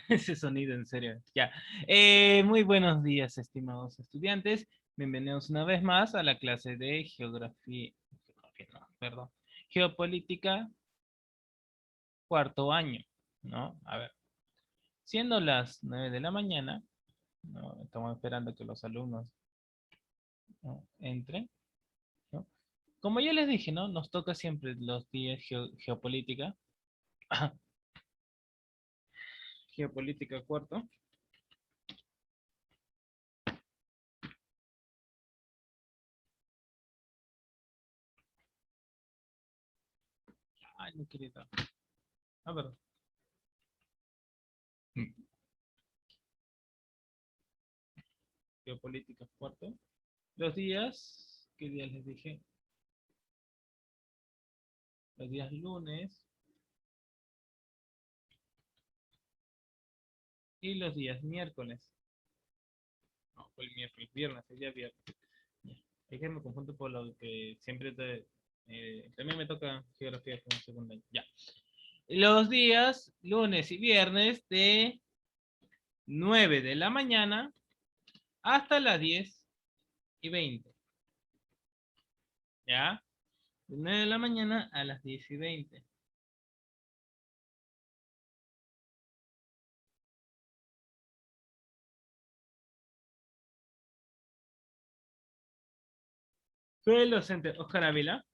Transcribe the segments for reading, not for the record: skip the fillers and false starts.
Ese sonido, en serio. Ya. Muy buenos días, estimados estudiantes. Bienvenidos una vez más a la clase de geografía, no, perdón, geopolítica, cuarto año, ¿no? A ver, siendo las 9 de la mañana, ¿no? Estamos esperando que los alumnos, ¿no? entren, ¿no? Como ya les dije, ¿no? Nos toca siempre los días geopolítica, geopolítica cuarto. Ay, no quería. A ver. Geopolítica cuarto. Los días, ¿qué días les dije? Los días lunes y los días miércoles. No, fue el miércoles, viernes, el día viernes. Ya. Es que me confundo por lo que siempre también me toca geografía como segundo año. Ya. Los días lunes y viernes de 9 de la mañana hasta las 10:20. ¿Ya? De 9 de la mañana a las 10:20. Soy el docente Oscar Ávila.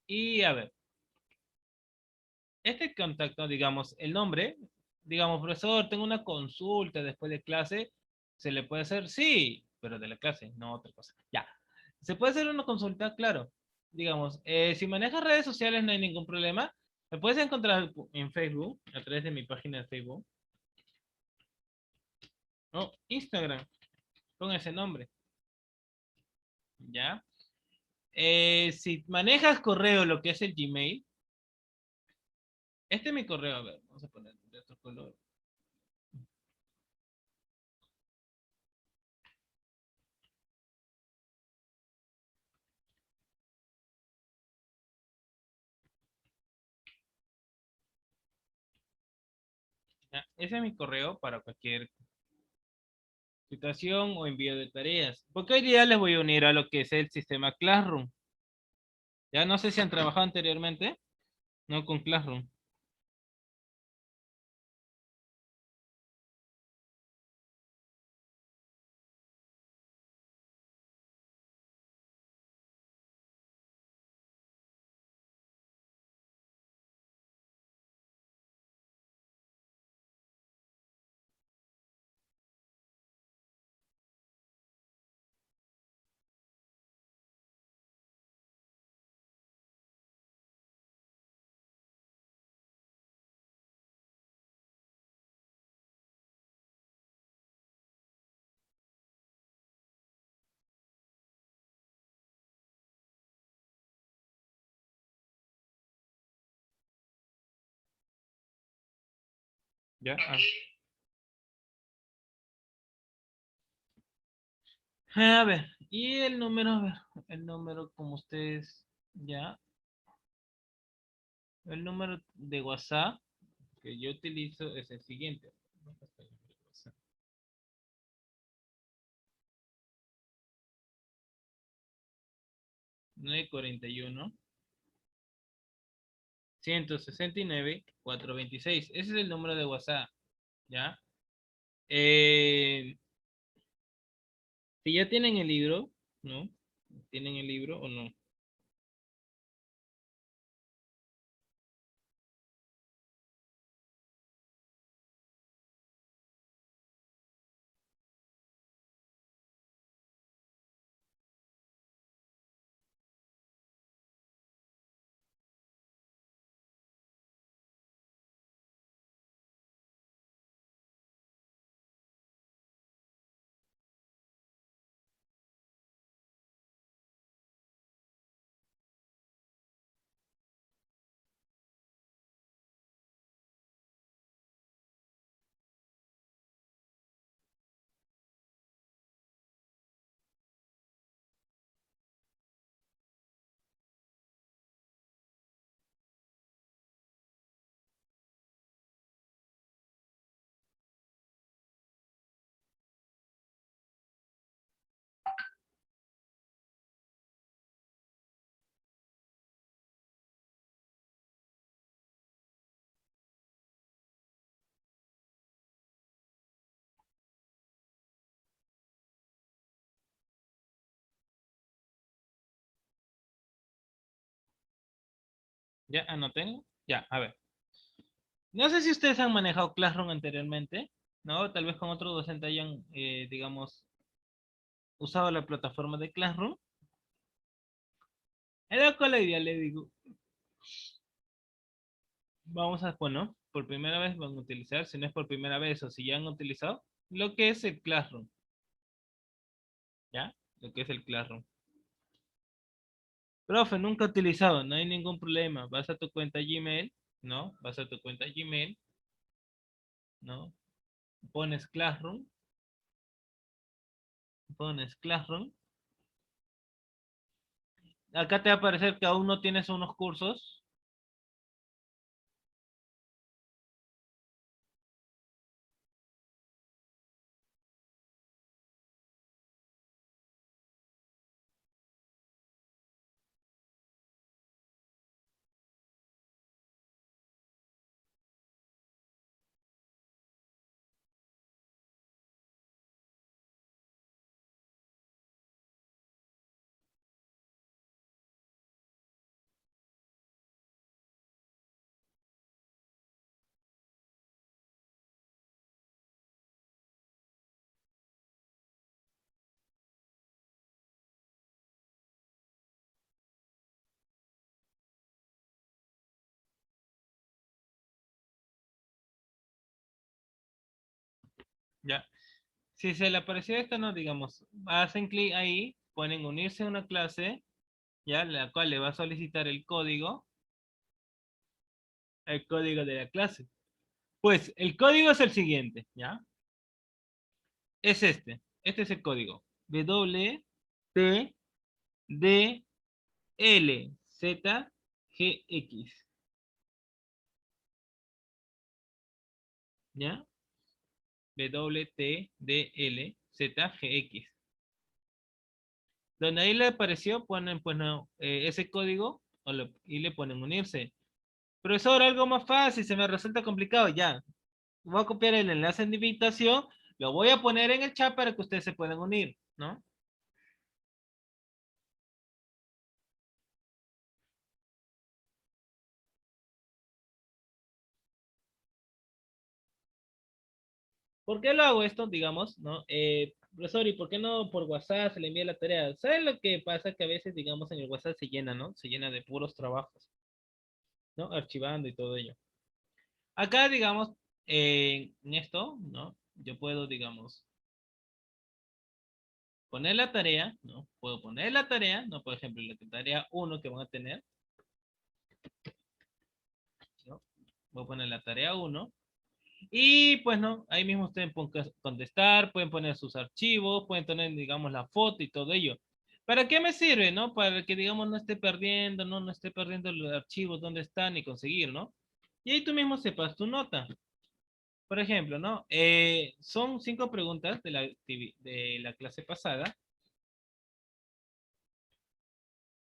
Y a ver, este contacto, digamos, el nombre, digamos, profesor, tengo una consulta después de clase, ¿se le puede hacer? Sí, pero de la clase, no otra cosa. Ya. ¿Se puede hacer una consulta? Claro. Digamos, si manejas redes sociales no hay ningún problema. Me puedes encontrar en Facebook, a través de mi página de Facebook, o Instagram, con ese nombre. ¿Ya? Si manejas correo, lo que es el Gmail, este es mi correo, a ver, vamos a poner de otro color. ¿Ya? Ese es mi correo para cualquier situación o envío de tareas. Porque hoy día les voy a unir a lo que es el sistema Classroom. Ya no sé si han trabajado anteriormente, no con Classroom. Ya. A ver, y el número, a ver, el número como ustedes, ya, el número de WhatsApp que yo utilizo es el siguiente. 941 169 426. Ese es el número de WhatsApp, ¿ya? Eh, si ya tienen el libro, ¿no? ¿Tienen el libro o no? ¿Ya anoten? Ya, a ver. No sé si ustedes han manejado Classroom anteriormente, ¿no? Tal vez con otro docente hayan, digamos, usado la plataforma de Classroom. Era con la idea, le digo. Vamos a, bueno, por primera vez van a utilizar, si no es por primera vez o si ya han utilizado, lo que es el Classroom, ¿ya? Lo que es el Classroom. Profe, nunca he utilizado, no hay ningún problema. Vas a tu cuenta Gmail, ¿no? Vas a tu cuenta Gmail, ¿no? Pones Classroom, pones Classroom. Acá te va a aparecer que aún no tienes unos cursos. Ya. Si se le apareció esto, no, digamos, hacen clic ahí, ponen unirse a una clase, ya, la cual le va a solicitar el código de la clase. Pues el código es el siguiente, ¿ya? Es este. Este es el código. W T D L Z G X. ¿Ya? W T D L Z G X. Donde ahí le apareció, ponen pues no, ese código y le ponen unirse. Profesor, algo más fácil, se me resulta complicado. Ya, voy a copiar el enlace de invitación, lo voy a poner en el chat para que ustedes se puedan unir, ¿no? ¿Por qué lo hago esto, digamos, no? Profesor, ¿y por qué no por WhatsApp se le envía la tarea? ¿Saben lo que pasa? Que a veces, digamos, en el WhatsApp se llena, ¿no? Se llena de puros trabajos, ¿no? Archivando y todo ello. Acá, digamos, en esto, ¿no? Yo puedo, digamos, poner la tarea, ¿no? Puedo poner la tarea, ¿no? Por ejemplo, la tarea uno que van a tener, ¿no? Voy a poner la tarea uno. Y pues no, ahí mismo ustedes pueden contestar, pueden poner sus archivos, pueden tener, digamos, la foto y todo ello. ¿Para qué me sirve, no? Para que, digamos, no esté perdiendo, no, no esté perdiendo los archivos, dónde están y conseguir, ¿no? Y ahí tú mismo sepas tu nota. Por ejemplo, ¿no? Son 5 preguntas de la clase pasada.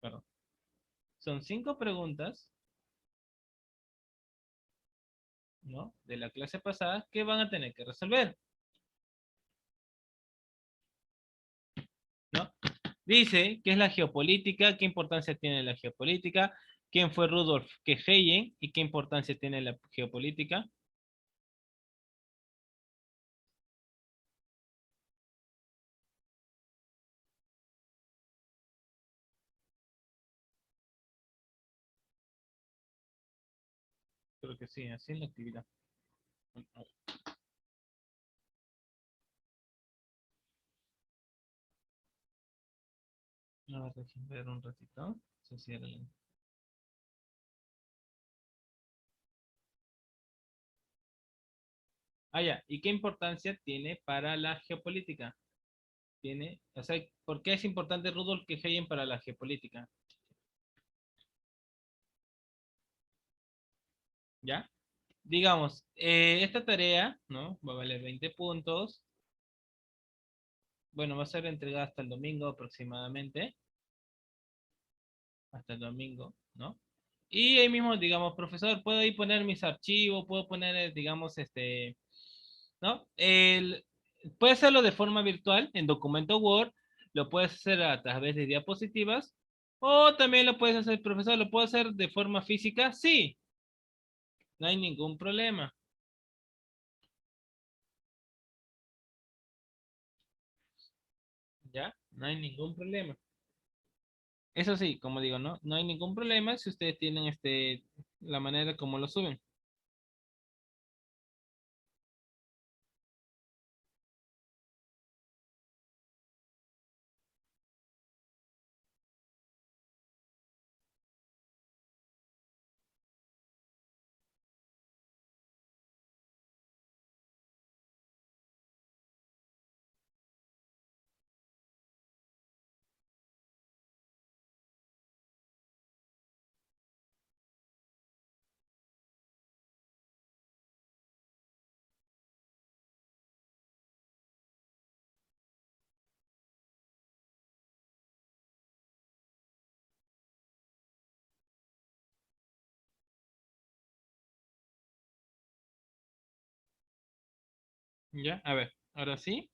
Perdón. Son 5 preguntas, ¿no? De la clase pasada que van a tener que resolver, ¿no? Dice, ¿qué es la geopolítica? ¿Qué importancia tiene la geopolítica? ¿Quién fue Rudolf Keijen? ¿Y qué importancia tiene la geopolítica? Creo que sí, así es la actividad. A ver un ratito. Se cierra Ah, ya. ¿Y qué importancia tiene para la geopolítica? Tiene, o sea, ¿por qué es importante Rudolf Keijen para la geopolítica? ¿Ya? Digamos, esta tarea, ¿no? Va a valer 20 puntos. Bueno, va a ser entregada hasta el domingo aproximadamente. Hasta el domingo, ¿no? Y ahí mismo, digamos, profesor, puedo ahí poner mis archivos, puedo poner, digamos, ¿no? Puede hacerlo de forma virtual en documento Word, lo puedes hacer a través de diapositivas, O también lo puedes hacer, profesor, ¿lo puedo hacer de forma física? Sí, no hay ningún problema. ¿Ya? No hay ningún problema. Eso sí, como digo, ¿no? No hay ningún problema si ustedes tienen la manera como lo suben. ¿Ya? A ver, ahora sí.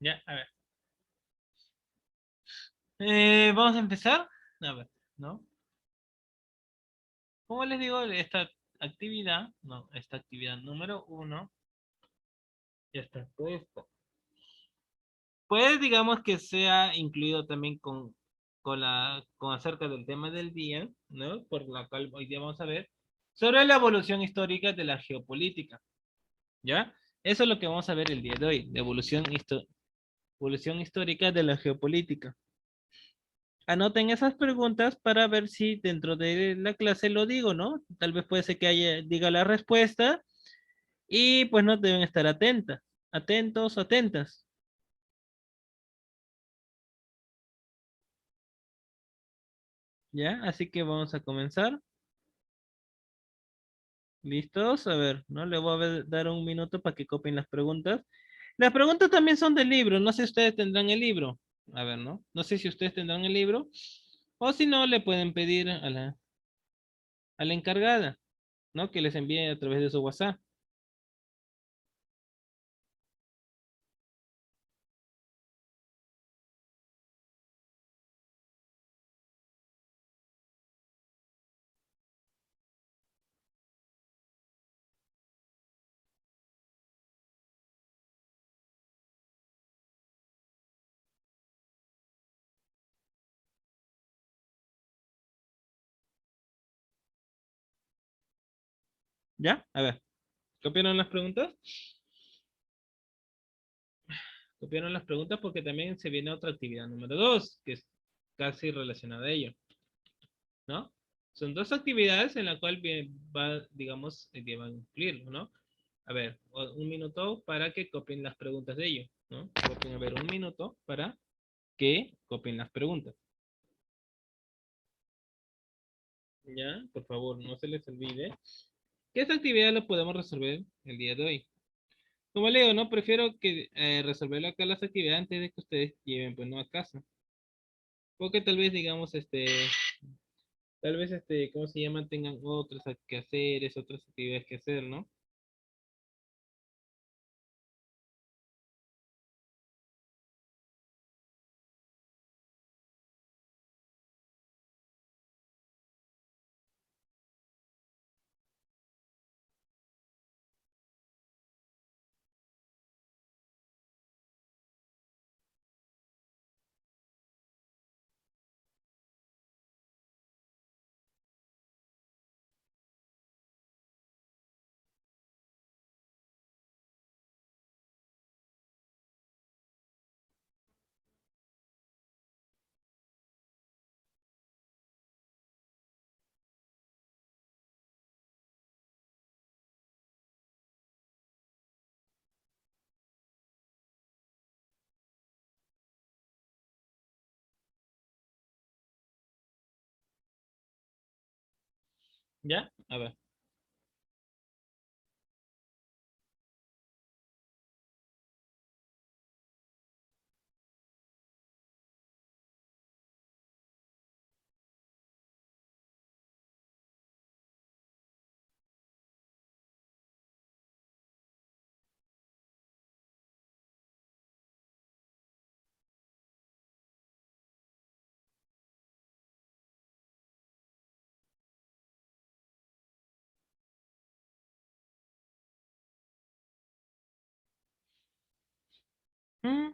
Ya, a ver. Vamos a empezar. A ver, ¿no? Como les digo, esta actividad número uno ya está puesta. Puede, digamos, que sea incluido también con acerca del tema del día, ¿no? Por la cual hoy día vamos a ver sobre la evolución histórica de la geopolítica, ¿ya? Eso es lo que vamos a ver el día de hoy, la evolución histórica de la geopolítica. Anoten esas preguntas para ver si dentro de la clase lo digo, ¿no? Tal vez puede ser que diga la respuesta y pues no deben estar atentas, atentos, atentas, ¿ya? Así que vamos a comenzar. ¿Listos? A ver, ¿no? Le voy a dar un minuto para que copien las preguntas. Las preguntas también son del libro, no sé si ustedes tendrán el libro. A ver, ¿no? No sé si ustedes tendrán el libro. O si no, le pueden pedir a la encargada, ¿no? Que les envíe a través de su WhatsApp. ¿Ya? A ver, ¿copiaron las preguntas? Copiaron las preguntas porque también se viene otra actividad número dos, que es casi relacionada a ello, ¿no? Son dos actividades en la cual va, digamos, van a incluirlo, ¿no? A ver, un minuto para que copien las preguntas de ello, ¿no? Copien, a ver, un minuto para que copien las preguntas. Ya, por favor, no se les olvide que esta actividad la podemos resolver el día de hoy. Como le digo, no prefiero que resolverlo acá las actividades antes de que ustedes lleven, pues, no a casa. Porque tal vez, digamos, tal vez, ¿cómo se llaman? Tengan otras quehaceres, otras actividades que hacer, ¿no? ¿Ya? A ver. Mm,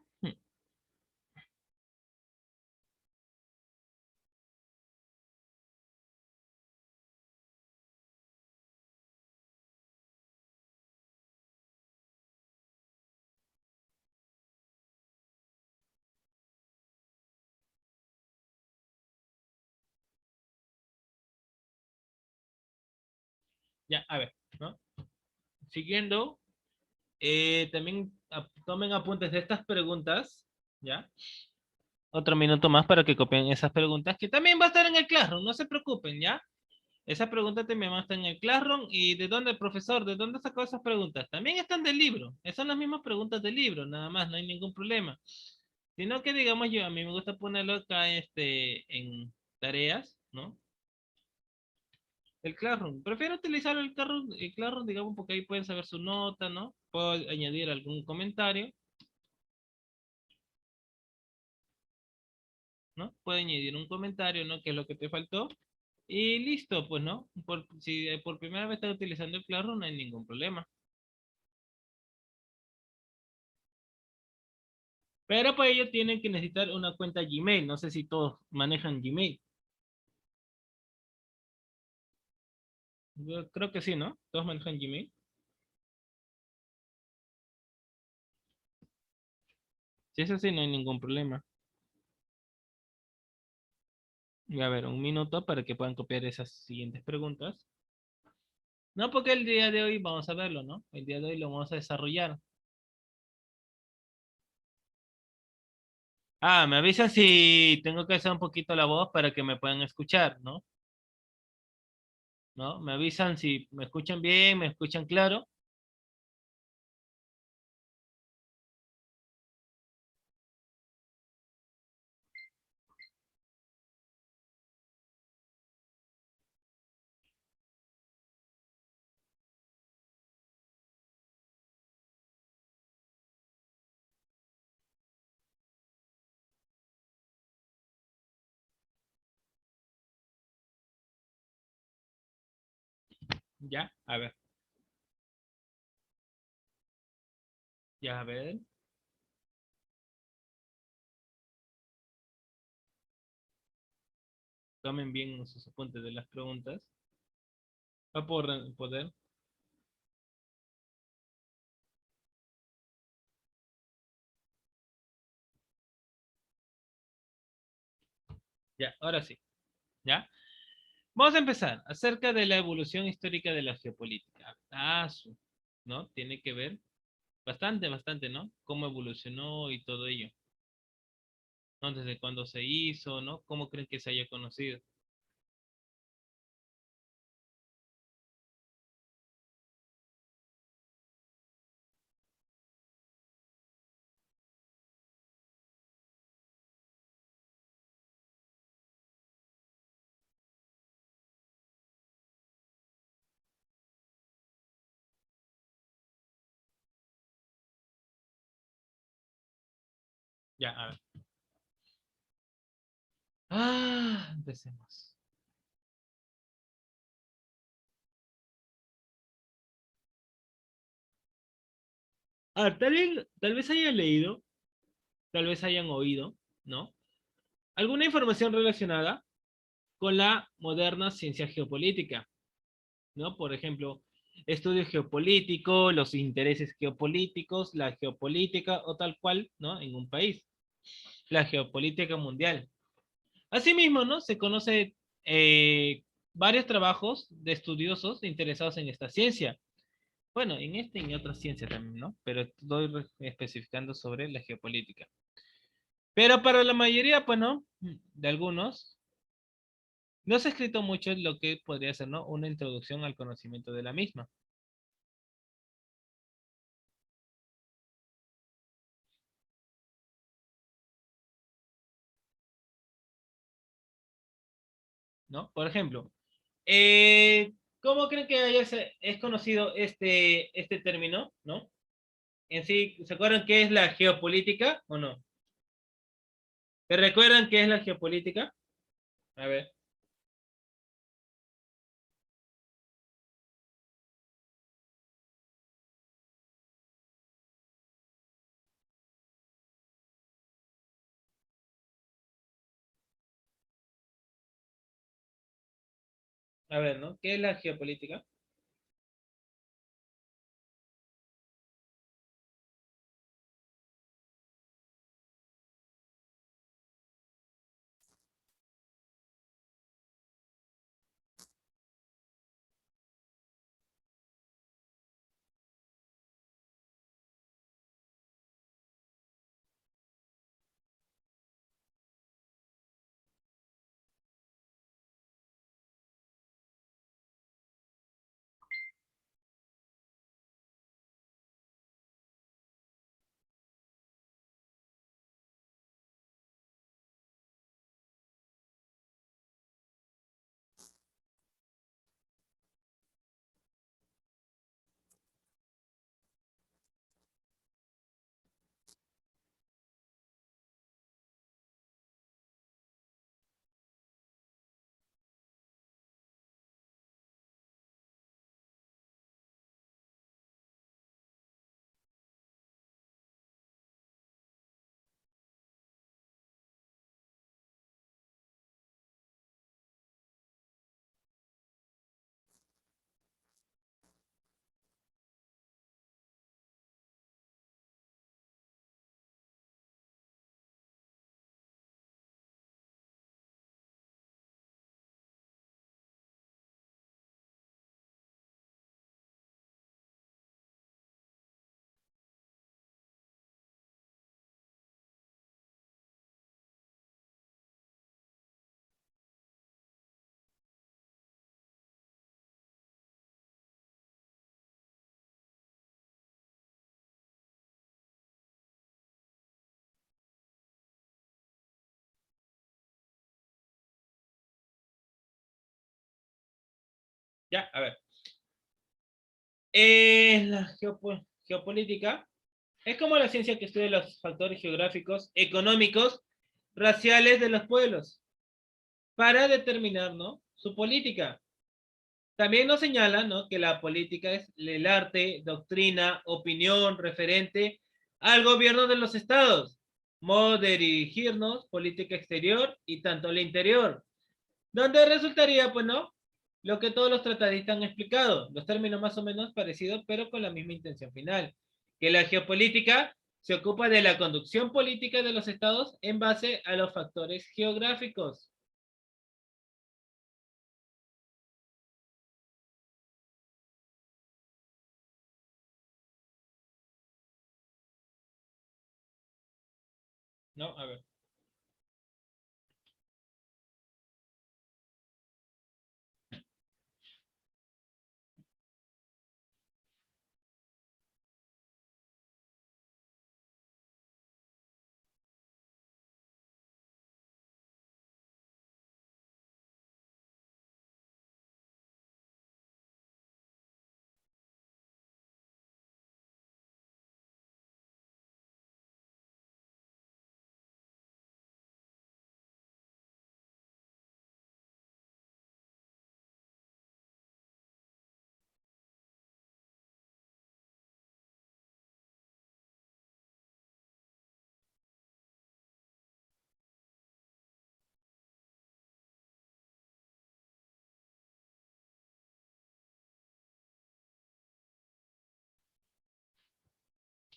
Ya, a ver, ¿no? Siguiendo, también tomen apuntes de estas preguntas, ¿ya? Otro minuto más para que copien esas preguntas, que también va a estar en el Classroom, no se preocupen, ¿ya? Esa pregunta también va a estar en el Classroom. ¿Y de dónde, profesor? ¿De dónde sacó esas preguntas? También están del libro. Esas son las mismas preguntas del libro, nada más, no hay ningún problema. Sino que, digamos, yo a mí me gusta ponerlo acá en tareas, ¿no? El Classroom. Prefiero utilizar el Classroom, digamos, porque ahí pueden saber su nota, ¿no? Puedo añadir algún comentario, ¿no? Puedo añadir un comentario, ¿no? ¿Qué es lo que te faltó? Y listo, pues, ¿no? Si por primera vez estás utilizando el Classroom, no hay ningún problema. Pero para ello tienen que necesitar una cuenta Gmail. No sé si todos manejan Gmail. Yo creo que sí, ¿no? Todos manejan Gmail. Si es así, no hay ningún problema. Y a ver, un minuto para que puedan copiar esas siguientes preguntas. No, porque el día de hoy vamos a verlo, ¿no? El día de hoy lo vamos a desarrollar. Ah, me avisan si tengo que hacer un poquito la voz para que me puedan escuchar, ¿no? ¿No? Me avisan si me escuchan bien, me escuchan claro. Ya, a ver, ya, a ver. Tomen bien sus apuntes de las preguntas. Va por poder. Ya, ahora sí. ¿Ya? Vamos a empezar acerca de la evolución histórica de la geopolítica. ¿No? Tiene que ver bastante, bastante, ¿no? Cómo evolucionó y todo ello, ¿no? Desde cuándo se hizo, ¿no? ¿Cómo creen que se haya conocido? Ya, a ver. Empecemos. Tal vez hayan leído, tal vez hayan oído, ¿no? Alguna información relacionada con la moderna ciencia geopolítica, ¿no? Por ejemplo, estudio geopolítico, los intereses geopolíticos, la geopolítica o tal cual, ¿no? En un país, la geopolítica mundial. Asimismo, ¿no? Se conoce varios trabajos de estudiosos interesados en esta ciencia. Bueno, en esta y en otra ciencia también, ¿no? Pero estoy especificando sobre la geopolítica. Pero para la mayoría, pues no, de algunos, No se ha escrito mucho en lo que podría ser, ¿no? Una introducción al conocimiento de la misma, ¿no? Por ejemplo, ¿cómo creen que es conocido este término, ¿no? En sí, ¿se acuerdan qué es la geopolítica o no? ¿Se recuerdan qué es la geopolítica? A ver, a ver, ¿no? ¿Qué es la geopolítica? Ya, a ver. La geopolítica es como la ciencia que estudia los factores geográficos, económicos, raciales de los pueblos para determinar, ¿no? Su política. También nos señala, ¿no? Que la política es el arte, doctrina, opinión referente al gobierno de los estados, modo de dirigirnos, política exterior y tanto la interior, donde resultaría, pues, ¿no? Lo que todos los tratadistas han explicado, los términos más o menos parecidos, pero con la misma intención final, que la geopolítica se ocupa de la conducción política de los estados en base a los factores geográficos. ¿No? A ver.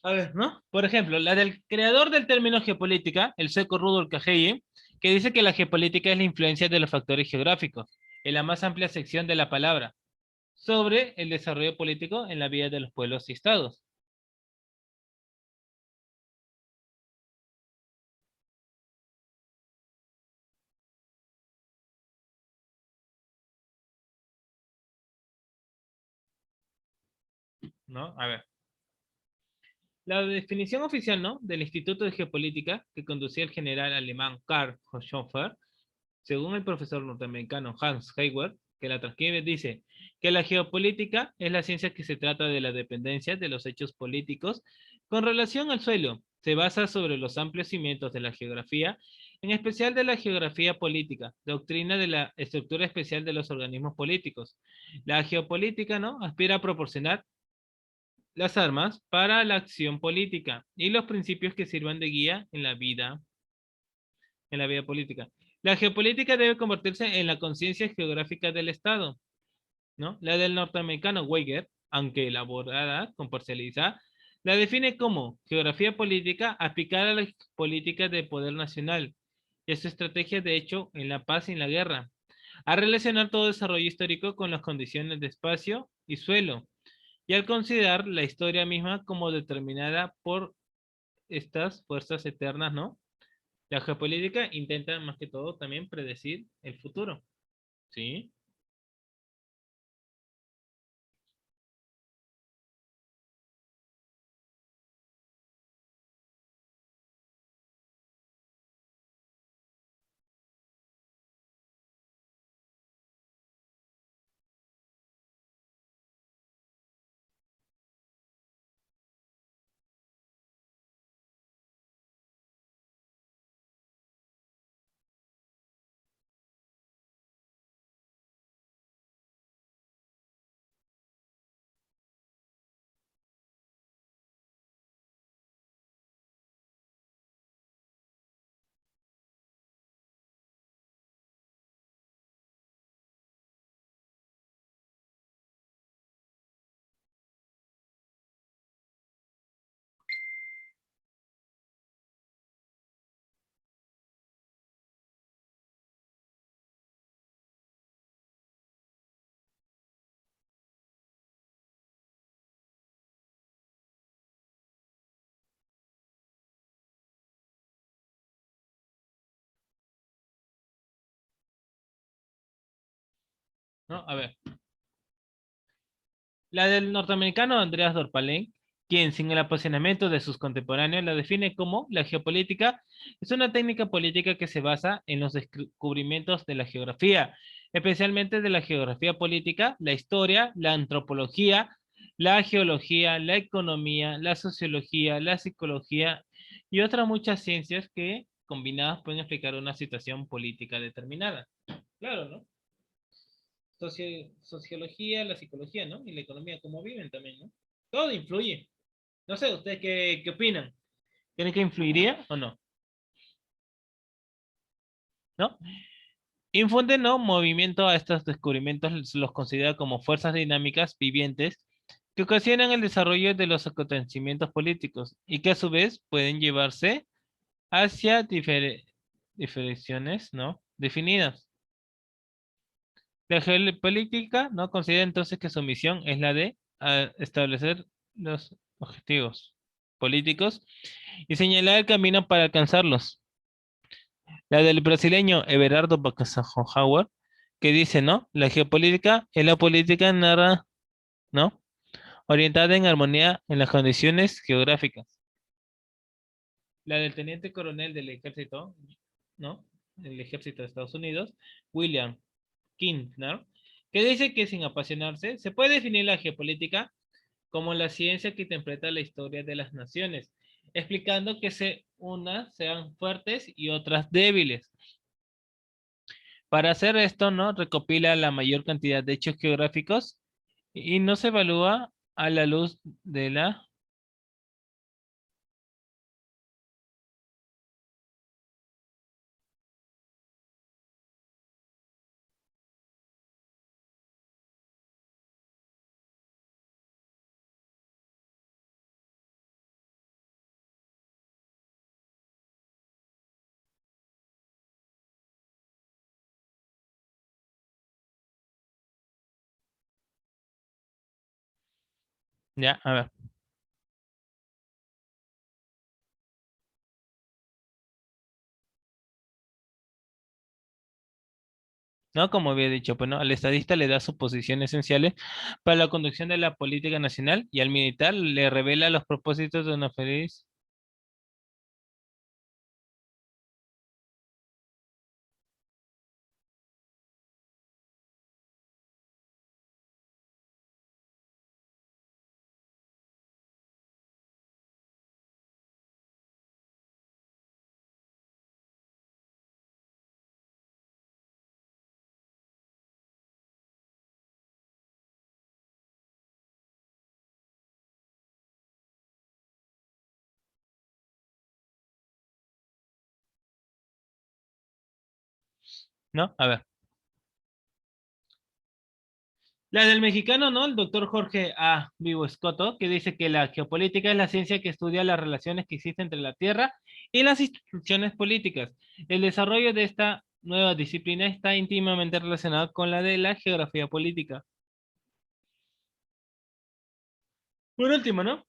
A ver, ¿no? Por ejemplo, la del creador del término geopolítica, el sueco Rudolf Cageye, que dice que la geopolítica es la influencia de los factores geográficos, en la más amplia sección de la palabra, sobre el desarrollo político en la vida de los pueblos y estados. ¿no? A ver. La definición oficial, ¿no? Del Instituto de Geopolítica que conducía el general alemán Karl Schoenfer, según el profesor norteamericano Hans Hayward, que la transcribe, dice que la geopolítica es la ciencia que se trata de la dependencia de los hechos políticos con relación al suelo. Se basa sobre los amplios cimientos de la geografía, en especial de la geografía política, doctrina de la estructura especial de los organismos políticos. La geopolítica, ¿no? Aspira a proporcionar las armas para la acción política y los principios que sirvan de guía en la vida política. La geopolítica debe convertirse en la conciencia geográfica del Estado, ¿no? La del norteamericano Weiger, aunque elaborada con parcialidad, la define como geografía política aplicada a las políticas de poder nacional y a su estrategia de hecho en la paz y en la guerra, a relacionar todo desarrollo histórico con las condiciones de espacio y suelo, y al considerar la historia misma como determinada por estas fuerzas eternas, ¿no? La geopolítica intenta más que todo también predecir el futuro, ¿sí? ¿No? A ver, la del norteamericano Andreas Dorpalen, quien sin el apasionamiento de sus contemporáneos la define como la geopolítica, es una técnica política que se basa en los descubrimientos de la geografía, especialmente de la geografía política, la historia, la antropología, la geología, la economía, la sociología, la psicología y otras muchas ciencias que combinadas pueden explicar una situación política determinada. Claro, ¿no? Sociología, la psicología, ¿no? Y la economía, cómo viven también, ¿no? Todo influye. No sé, ¿ustedes qué opinan? ¿Creen que influiría o no? ¿No? Infunde, ¿no? Movimiento a estos descubrimientos, los considera como fuerzas dinámicas vivientes que ocasionan el desarrollo de los acontecimientos políticos y que a su vez pueden llevarse hacia diferenciaciones, ¿no? Definidas. La geopolítica, ¿no? Considera entonces que su misión es la de establecer los objetivos políticos y señalar el camino para alcanzarlos. La del brasileño Everardo Howard, que dice, ¿no? La geopolítica es la política narra, ¿no? Orientada en armonía en las condiciones geográficas. La del teniente coronel del ejército, ¿no? El ejército de Estados Unidos, William King, ¿no? Que dice que sin apasionarse se puede definir la geopolítica como la ciencia que interpreta la historia de las naciones, explicando que unas sean fuertes y otras débiles. Para hacer esto, ¿no? Recopila la mayor cantidad de hechos geográficos y no se evalúa a la luz de la... Ya, a ver. ¿no? Como había dicho, pues, ¿no? Al estadista le da suposiciones esenciales para la conducción de la política nacional y al militar le revela los propósitos de una feliz. ¿No? A ver. La del mexicano, ¿no? El doctor Jorge A. Vivo Escoto, que dice que la geopolítica es la ciencia que estudia las relaciones que existen entre la Tierra y las instituciones políticas. El desarrollo de esta nueva disciplina está íntimamente relacionado con la de la geografía política. Por último, ¿no?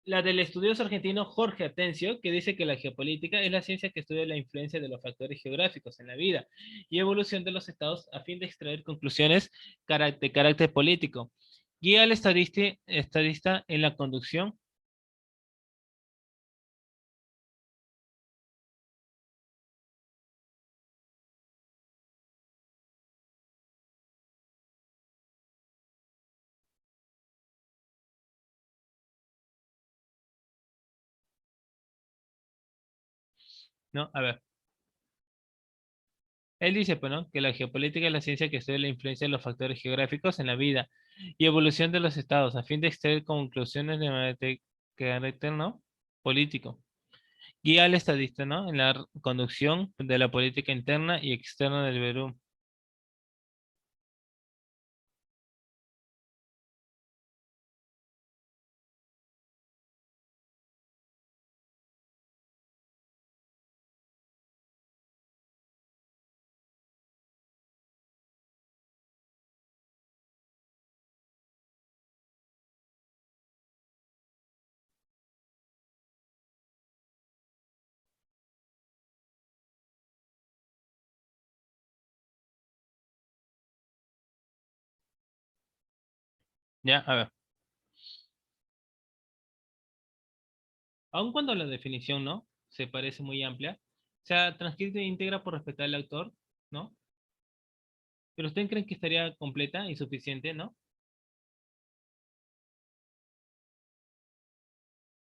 La del estudioso argentino Jorge Atencio, que dice que la geopolítica es la ciencia que estudia la influencia de los factores geográficos en la vida y evolución de los estados a fin de extraer conclusiones de carácter político. Guía al estadista en la conducción. ¿No? A ver. Él dice, pues, ¿no? Que la geopolítica es la ciencia que estudia la influencia de los factores geográficos en la vida y evolución de los estados a fin de extraer conclusiones de carácter, ¿no? Político. Guía al estadista, ¿no? En la conducción de la política interna y externa del Perú. Ya, a ver. Aun cuando la definición, ¿no? Se parece muy amplia, se ha transcrito íntegra por respetar al autor, ¿no? Pero ¿usted cree que estaría completa y suficiente, ¿no?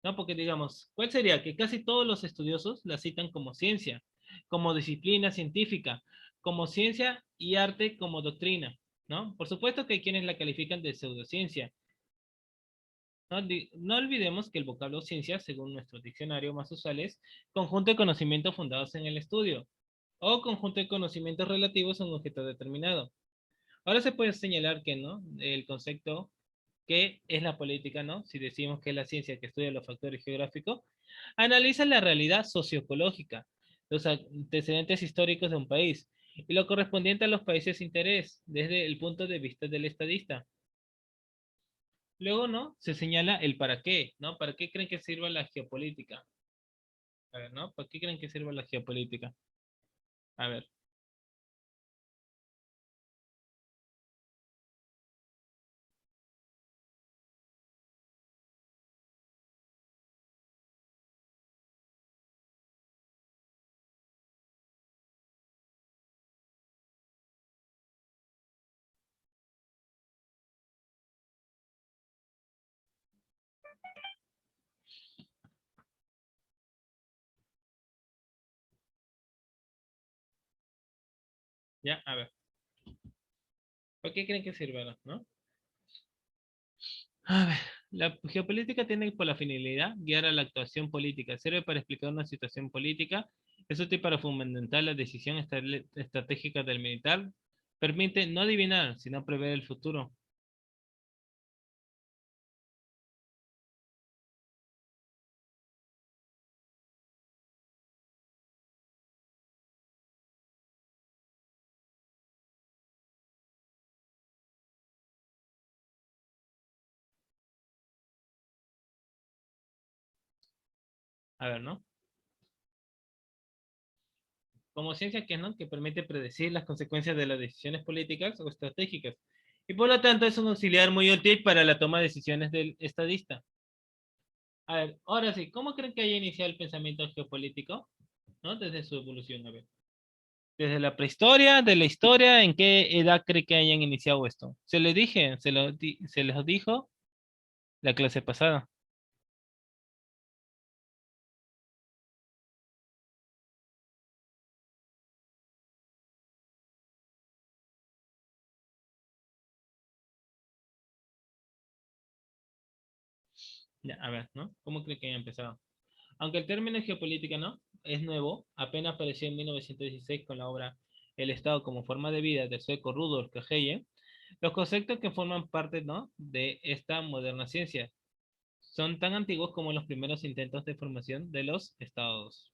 No, porque digamos, ¿cuál sería? Que casi todos los estudiosos la citan como ciencia, como disciplina científica, como ciencia y arte como doctrina, ¿no? Por supuesto que hay quienes la califican de pseudociencia. No, no olvidemos que el vocablo ciencia, según nuestro diccionario más usual, es conjunto de conocimientos fundados en el estudio o conjunto de conocimientos relativos a un objeto determinado. Ahora se puede señalar que, ¿no? El concepto que es la política, ¿no? Si decimos que es la ciencia que estudia los factores geográficos, analiza la realidad socioecológica, los antecedentes históricos de un país y lo correspondiente a los países de interés desde el punto de vista del estadista. Luego, ¿no? Se señala el para qué, ¿no? ¿Para qué creen que sirva la geopolítica? A ver, ¿no? ¿Para qué creen que sirva la geopolítica? A ver, ya, a ver. ¿Para qué creen que sirva, no? A ver, la geopolítica tiene por la finalidad guiar a la actuación política, sirve para explicar una situación política, es útil para fundamentar la decisión estratégica del militar, permite no adivinar, sino prever el futuro. A ver, ¿no? como ciencia que no, que permite predecir las consecuencias de las decisiones políticas o estratégicas. Y por lo tanto es un auxiliar muy útil para la toma de decisiones del estadista. A ver, ahora sí, ¿cómo creen que haya iniciado el pensamiento geopolítico? ¿No? Desde su evolución, a ver. Desde la prehistoria, de la historia, ¿en qué edad cree que hayan iniciado esto? Se les dije, se les dijo la clase pasada. Ya, a ver, ¿no? ¿Cómo cree que haya empezado? Aunque el término geopolítica, ¿no? Es nuevo, apenas apareció en 1916 con la obra El Estado como forma de vida del sueco Rudolf Kageye. Los conceptos que forman parte, ¿no? de esta moderna ciencia son tan antiguos como los primeros intentos de formación de los estados.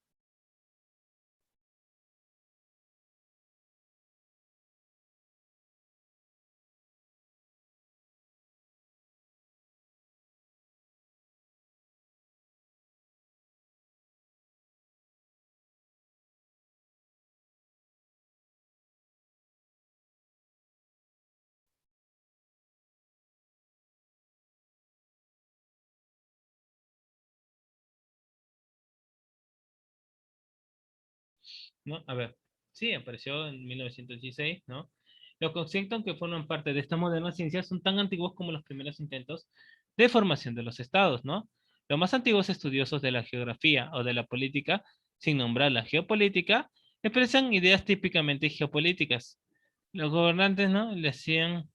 ¿No? A ver, sí, apareció en 1916, ¿no? Los conceptos que forman parte de esta moderna ciencia son tan antiguos como los primeros intentos de formación de los estados, ¿no? Los más antiguos estudiosos de la geografía o de la política, sin nombrar la geopolítica, expresan ideas típicamente geopolíticas. Los gobernantes, ¿no? Le hacían,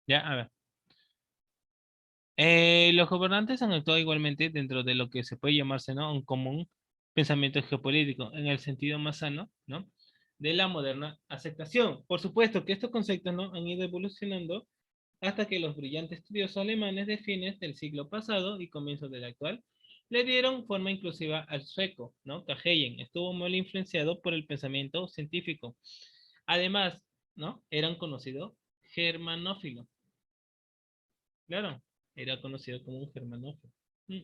ya, a ver. Los gobernantes han actuado igualmente dentro de lo que se puede llamarse, ¿no? Un común pensamiento geopolítico, en el sentido más sano, ¿no? De la moderna aceptación. Por supuesto que estos conceptos, ¿no? Han ido evolucionando hasta que los brillantes estudiosos alemanes de fines del siglo pasado y comienzos del actual le dieron forma inclusiva al sueco, ¿no? Cajeyen estuvo muy influenciado por el pensamiento científico. Además, ¿no? Era un conocido germanófilo. Claro, era conocido como un germanófilo. Mm.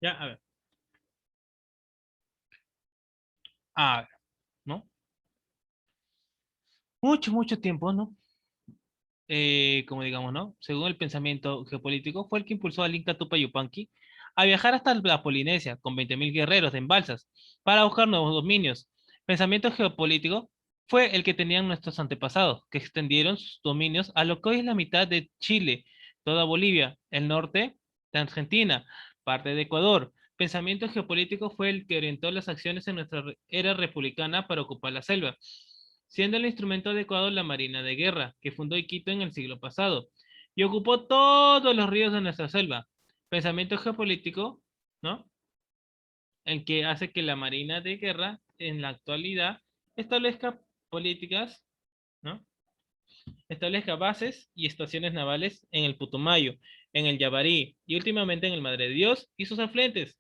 Ya, a ver. A ver, ¿no? Mucho tiempo, ¿no? Como digamos, ¿no? Según el pensamiento geopolítico, fue el que impulsó al Inca Tupac Yupanqui a viajar hasta la Polinesia con 20.000 guerreros en balsas para buscar nuevos dominios. Pensamiento geopolítico fue el que tenían nuestros antepasados, que extendieron sus dominios a lo que hoy es la mitad de Chile, toda Bolivia, el norte de Argentina, parte de Ecuador. Pensamiento geopolítico fue el que orientó las acciones en nuestra era republicana para ocupar la selva, siendo el instrumento adecuado la Marina de Guerra, que fundó Iquitos en el siglo pasado, y ocupó todos los ríos de nuestra selva. Pensamiento geopolítico, ¿no? El que hace que la Marina de Guerra en la actualidad establezca políticas, ¿no? Establezca bases y estaciones navales en el Putumayo, en el Yavarí y últimamente en el Madre de Dios y sus afluentes.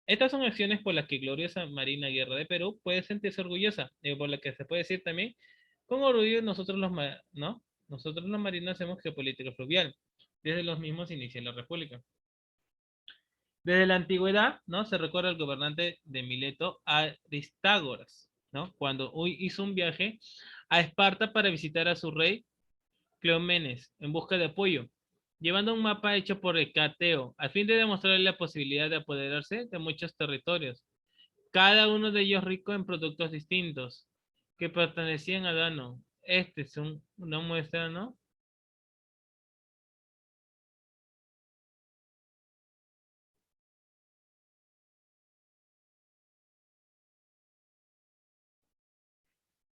Estas son acciones por las que gloriosa Marina Guerra de Perú puede sentirse orgullosa, y por las que se puede decir también, con orgullo nosotros ¿no? Nosotros los marinos hacemos geopolítica fluvial, desde los mismos inicios de la República. Desde la antigüedad, ¿no? Se recuerda al gobernante de Mileto, Aristágoras, ¿no? Cuando hizo un viaje a Esparta para visitar a su rey Cleómenes en busca de apoyo, llevando un mapa hecho por Hecateo, a fin de demostrarle la posibilidad de apoderarse de muchos territorios, cada uno de ellos rico en productos distintos, que pertenecían a Dano. Este es una muestra, ¿no?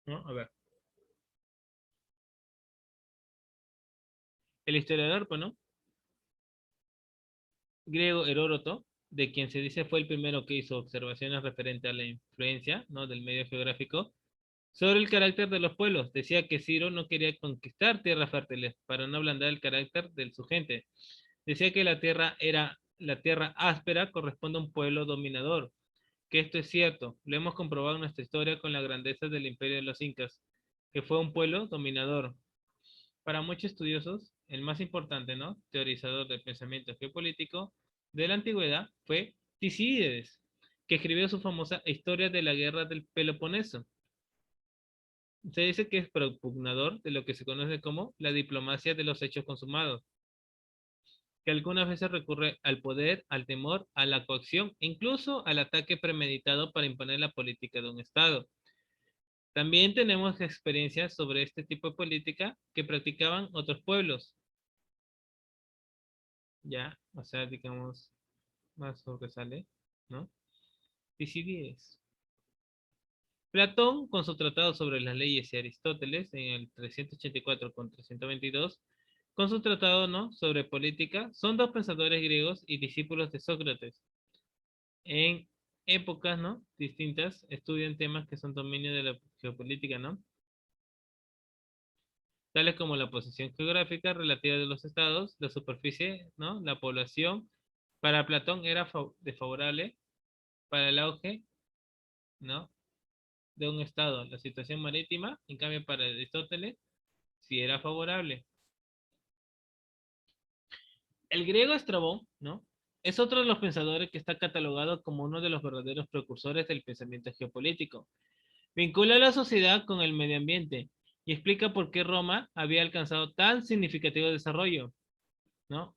¿No? A ver, el historiador, pues, ¿no? Griego Heródoto, de quien se dice fue el primero que hizo observaciones referentes a la influencia, ¿no? Del medio geográfico sobre el carácter de los pueblos. Decía que Ciro no quería conquistar tierras fértiles para no ablandar el carácter de su gente. Decía que la tierra áspera corresponde a un pueblo dominador, que esto es cierto. Lo hemos comprobado en nuestra historia con la grandeza del imperio de los incas, que fue un pueblo dominador. Para muchos estudiosos, el más importante, ¿no? Teorizador del pensamiento geopolítico de la antigüedad fue Tucídides, que escribió su famosa Historia de la Guerra del Peloponeso. Se dice que es propugnador de lo que se conoce como la diplomacia de los hechos consumados, que algunas veces recurre al poder, al temor, a la coacción, incluso al ataque premeditado para imponer la política de un Estado. También tenemos experiencias sobre este tipo de política que practicaban otros pueblos, ya, o sea, digamos, más sobresale, ¿no? Tucídides. Platón, con su tratado sobre las leyes, y Aristóteles, en el 384 con 322, con su tratado, ¿no? Sobre política, son dos pensadores griegos y discípulos de Sócrates. En épocas, ¿no? Distintas, estudian temas que son dominio de la geopolítica, ¿no? Tales como la posición geográfica relativa de los estados, la superficie, ¿no? La población. Para Platón era desfavorable para el auge, ¿no? De un estado, la situación marítima, en cambio para Aristóteles, sí era favorable. El griego Estrabón, ¿no? Es otro de los pensadores que está catalogado como uno de los verdaderos precursores del pensamiento geopolítico. Vincula la sociedad con el medio ambiente y explica por qué Roma había alcanzado tan significativo desarrollo, ¿no?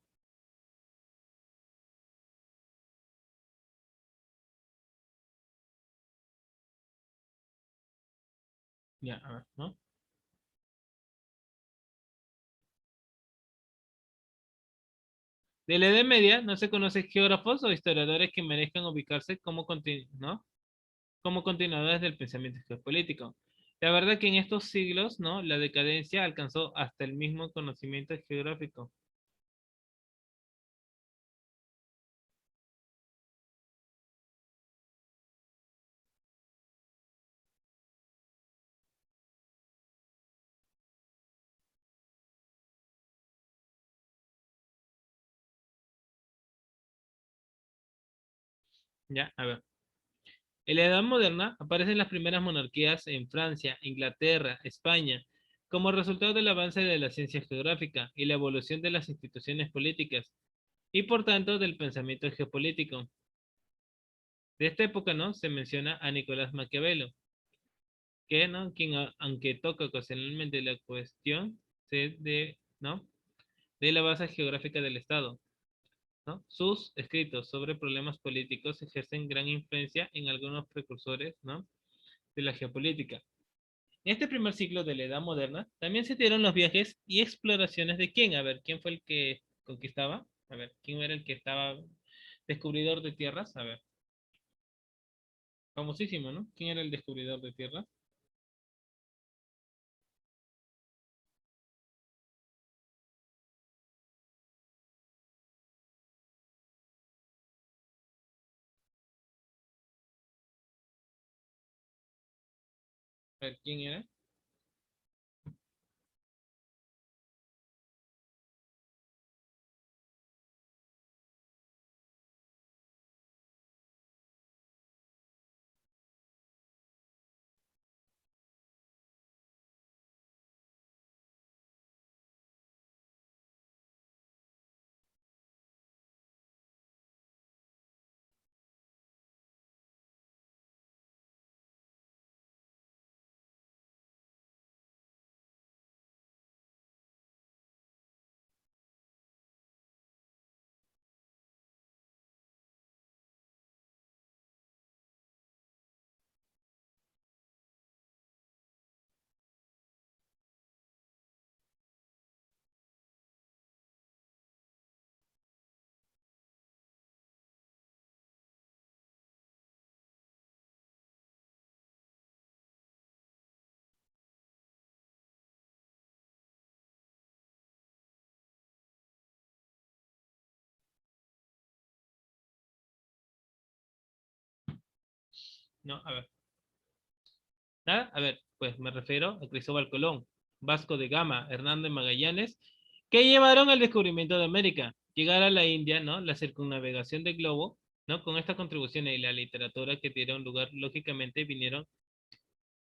Ya, a ver, ¿no? De la Edad Media no se conocen geógrafos o historiadores que merezcan ubicarse como, ¿no? Como continuadores del pensamiento geopolítico. La verdad que en estos siglos, ¿no? La decadencia alcanzó hasta el mismo conocimiento geográfico. Ya, a ver. En la Edad Moderna aparecen las primeras monarquías en Francia, Inglaterra, España, como resultado del avance de la ciencia geográfica y la evolución de las instituciones políticas, y por tanto del pensamiento geopolítico. De esta época, ¿no? Se menciona a Nicolás Maquiavelo, que, ¿no? Quien, aunque toca ocasionalmente la cuestión ¿no? De la base geográfica del Estado, ¿no? Sus escritos sobre problemas políticos ejercen gran influencia en algunos precursores, ¿no? De la geopolítica. En este primer siglo de la Edad Moderna, también se dieron los viajes y exploraciones de quién. A ver, ¿quién fue el que conquistaba? A ver, ¿quién era el que estaba descubridor de tierras? A ver, famosísimo, ¿no? ¿Quién era el descubridor de tierras? A ver, ¿quién era? No, a ver. Nada, a ver, pues me refiero a Cristóbal Colón, Vasco de Gama, Hernando de Magallanes, que llevaron al descubrimiento de América, llegar a la India, ¿no? La circunnavegación del globo, ¿no? Con estas contribuciones y la literatura que dieron lugar, lógicamente vinieron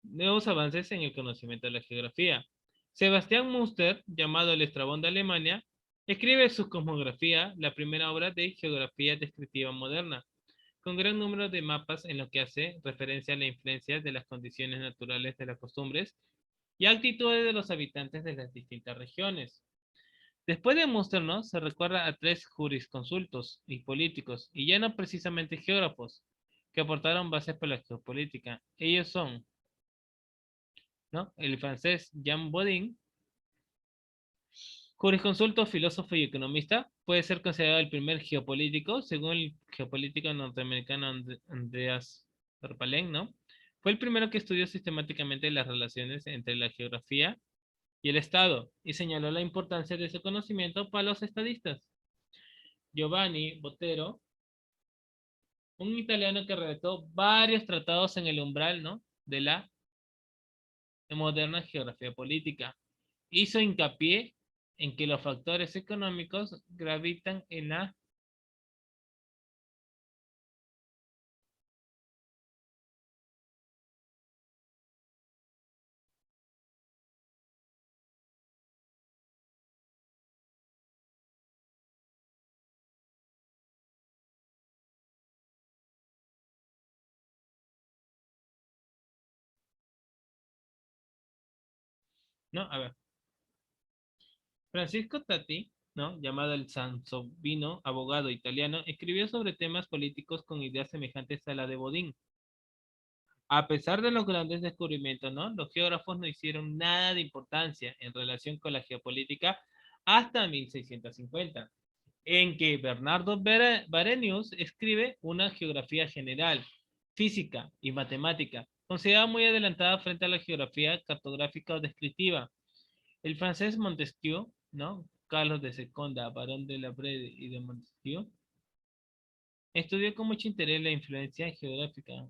nuevos avances en el conocimiento de la geografía. Sebastián Münster, llamado el Estrabón de Alemania, escribe su cosmografía, la primera obra de geografía descriptiva moderna, con gran número de mapas en lo que hace referencia a la influencia de las condiciones naturales de las costumbres y actitudes de los habitantes de las distintas regiones. Después de Munster, ¿no? Se recuerda a tres jurisconsultos y políticos, y ya no precisamente geógrafos, que aportaron bases para la geopolítica. Ellos son, ¿no? El francés Jean Bodin, jurisconsulto, filósofo y economista, puede ser considerado el primer geopolítico, según el geopolítico norteamericano Andreas Verpalen, ¿no? Fue el primero que estudió sistemáticamente las relaciones entre la geografía y el Estado y señaló la importancia de su conocimiento para los estadistas. Giovanni Botero, un italiano que redactó varios tratados en el umbral, ¿no? De la moderna geografía política. Hizo hincapié en que los factores económicos gravitan en la... ¿No? A ver. Francisco Tati, ¿no? Llamado el Sansovino, abogado italiano, escribió sobre temas políticos con ideas semejantes a la de Bodin. A pesar de los grandes descubrimientos, ¿no? Los geógrafos no hicieron nada de importancia en relación con la geopolítica hasta 1650, en que Bernardo Barenius escribe una geografía general, física y matemática, considerada muy adelantada frente a la geografía cartográfica o descriptiva. El francés Montesquieu, ¿no? Carlos de Seconda, barón de la Brede y de Montesquieu, estudió con mucho interés la influencia geográfica.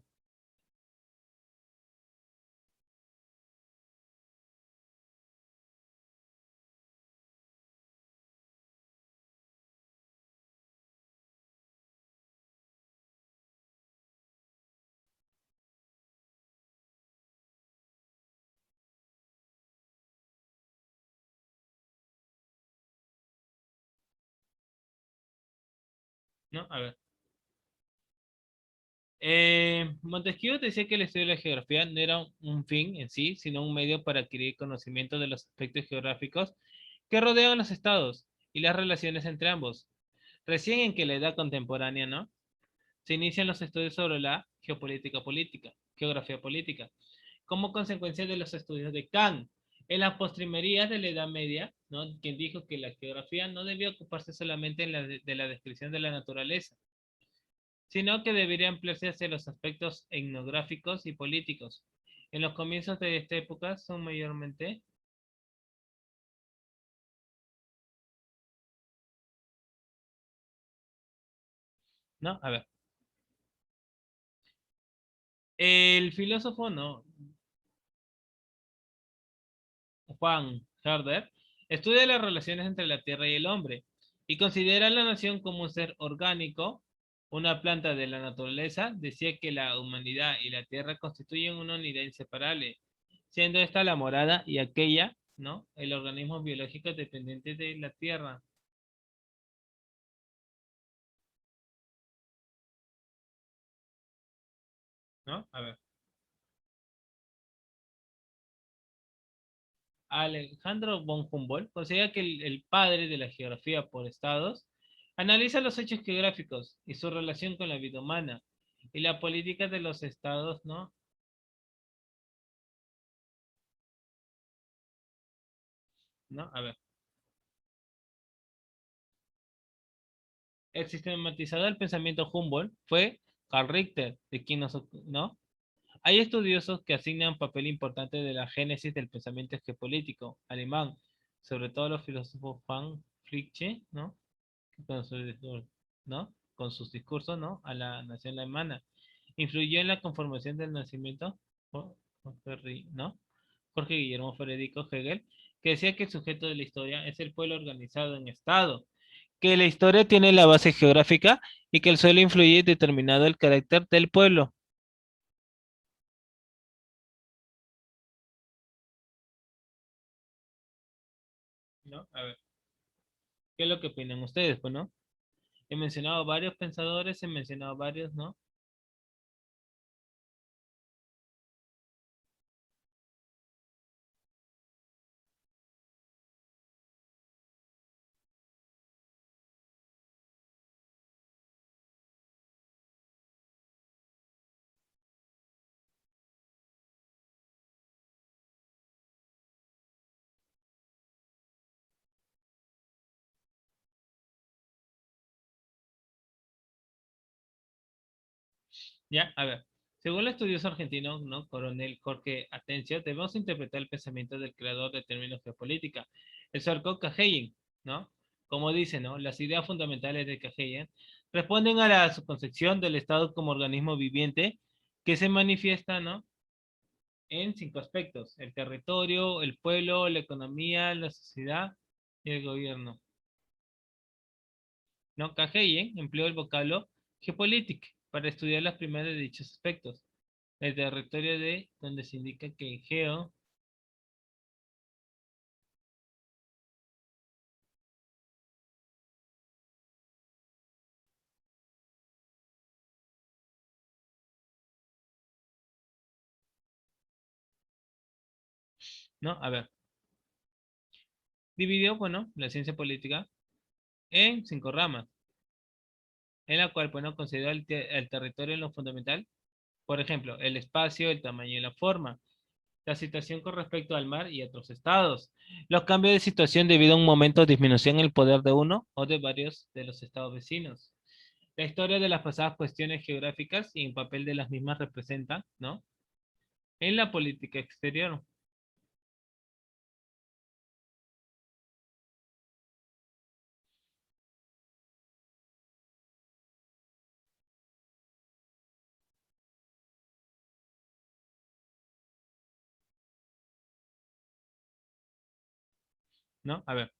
¿no? A ver. Montesquieu decía que el estudio de la geografía no era un fin en sí, sino un medio para adquirir conocimiento de los aspectos geográficos que rodean los estados y las relaciones entre ambos. Recién en que la edad contemporánea, ¿no? Se inician los estudios sobre la geopolítica política, geografía política, como consecuencia de los estudios de Kant. En las postrimerías de la Edad Media, ¿no? Quien dijo que la geografía no debía ocuparse solamente de la descripción de la naturaleza, sino que debería ampliarse hacia los aspectos etnográficos y políticos. En los comienzos de esta época son mayormente, ¿no? A ver, el filósofo, ¿no? Juan Herder estudia las relaciones entre la Tierra y el hombre y considera a la nación como un ser orgánico, una planta de la naturaleza. Decía que la humanidad y la Tierra constituyen una unidad inseparable, siendo esta la morada y aquella, ¿no? El organismo biológico dependiente de la Tierra, ¿no? A ver. Alejandro von Humboldt considera que el padre de la geografía por estados analiza los hechos geográficos y su relación con la vida humana y la política de los estados, ¿no? ¿No? A ver. El sistematizador del pensamiento Humboldt fue Karl Richter, de quien ¿no? Hay estudiosos que asignan papel importante de la génesis del pensamiento geopolítico alemán, sobre todo los filósofos Juan Fritzsche, ¿no? Con su ¿no? Con sus discursos, ¿no? A la nación alemana. Influyó en la conformación del nacimiento, ¿no? Jorge Guillermo Federico Hegel, que decía que el sujeto de la historia es el pueblo organizado en Estado, que la historia tiene la base geográfica y que el suelo influye determinado el carácter del pueblo, ¿no? A ver, ¿qué es lo que opinan ustedes, pues, no? He mencionado varios pensadores, he mencionado varios, ¿no? Ya, a ver. Según el estudioso argentino, ¿no? Coronel Jorge Atencio, debemos interpretar el pensamiento del creador de términos geopolítica, el sueco Cajeyin, ¿no? Como dice, ¿no? Las ideas fundamentales de Cajeyin responden a la su concepción del Estado como organismo viviente que se manifiesta, ¿no? En cinco aspectos: el territorio, el pueblo, la economía, la sociedad y el gobierno. ¿No? Cajeyen empleó el vocablo geopolítica para estudiar las primeras de dichos aspectos. El territorio de donde se indica que geo, ¿no? A ver, dividió, bueno, la ciencia política en cinco ramas, en la cual, bueno, considera el territorio en lo fundamental, por ejemplo, el espacio, el tamaño y la forma, la situación con respecto al mar y otros estados, los cambios de situación debido a un momento de disminución en el poder de uno o de varios de los estados vecinos. La historia de las pasadas cuestiones geográficas y el papel de las mismas representa, ¿no? En la política exterior, ¿no? A ver,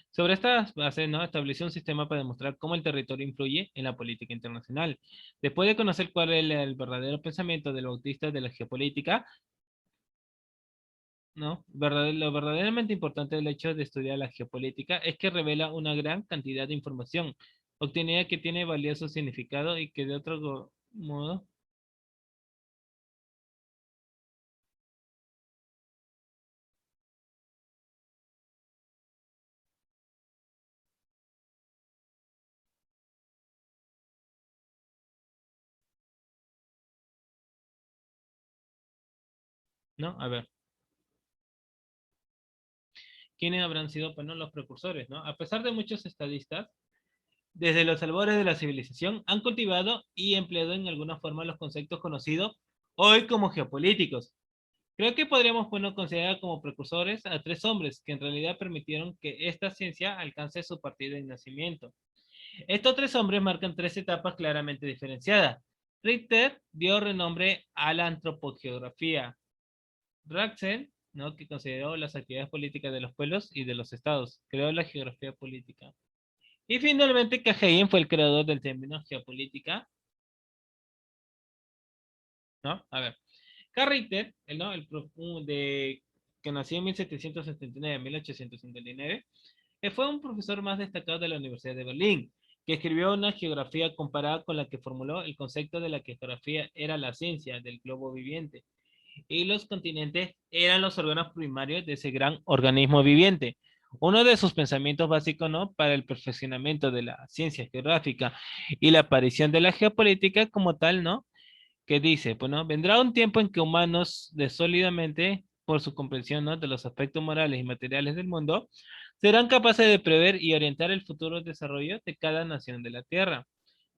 sobre estas bases, ¿no? Estableció un sistema para demostrar cómo el territorio influye en la política internacional. Después de conocer cuál es el verdadero pensamiento del bautista de la geopolítica, ¿no? Lo verdaderamente importante del hecho de estudiar la geopolítica es que revela una gran cantidad de información obtenida que tiene valioso significado y que de otro modo, ¿no? A ver, ¿quiénes habrán sido, pues, no, los precursores, ¿no? A pesar de muchos estadistas, desde los albores de la civilización han cultivado y empleado en alguna forma los conceptos conocidos hoy como geopolíticos. Creo que podríamos, bueno, considerar como precursores a tres hombres que en realidad permitieron que esta ciencia alcance su partida de nacimiento. Estos tres hombres marcan tres etapas claramente diferenciadas. Richter dio renombre a la antropogeografía. Raxel, ¿no?, que consideró las actividades políticas de los pueblos y de los estados, creó la geografía política. Y finalmente, Cajein fue el creador del término geopolítica, ¿no? A ver, Karl Ritter, ¿no? Que nació en 1779 a 1859, fue un profesor más destacado de la Universidad de Berlín, que escribió una geografía comparada con la que formuló el concepto de la que geografía era la ciencia del globo viviente y los continentes eran los órganos primarios de ese gran organismo viviente. Uno de sus pensamientos básicos, ¿no?, para el perfeccionamiento de la ciencia geográfica y la aparición de la geopolítica como tal, ¿no?, que dice, bueno, vendrá un tiempo en que humanos de sólidamente, por su comprensión, ¿no?, de los aspectos morales y materiales del mundo, serán capaces de prever y orientar el futuro desarrollo de cada nación de la Tierra.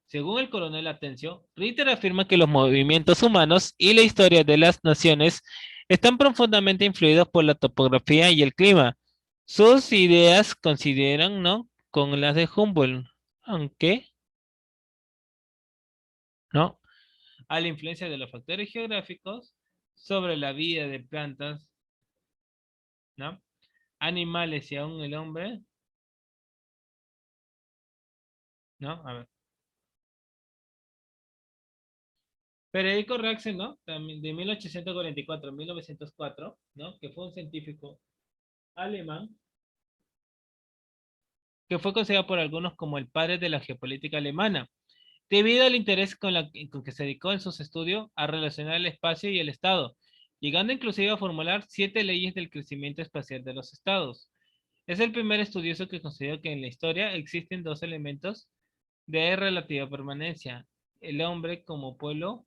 Según el coronel Atencio, Ritter afirma que los movimientos humanos y la historia de las naciones están profundamente influidos por la topografía y el clima. Sus ideas consideran, ¿no?, con las de Humboldt, aunque, ¿no?, a la influencia de los factores geográficos sobre la vida de plantas, ¿no?, animales y aún el hombre, ¿no? A ver. Federico Raxel, ¿no?, también de 1844 a 1904, ¿no?, que fue un científico alemán, que fue considerado por algunos como el padre de la geopolítica alemana, debido al interés con que se dedicó en sus estudios a relacionar el espacio y el Estado, llegando inclusive a formular 7 leyes del crecimiento espacial de los estados. Es el primer estudioso que consideró que en la historia existen dos elementos de relativa permanencia: el hombre como pueblo,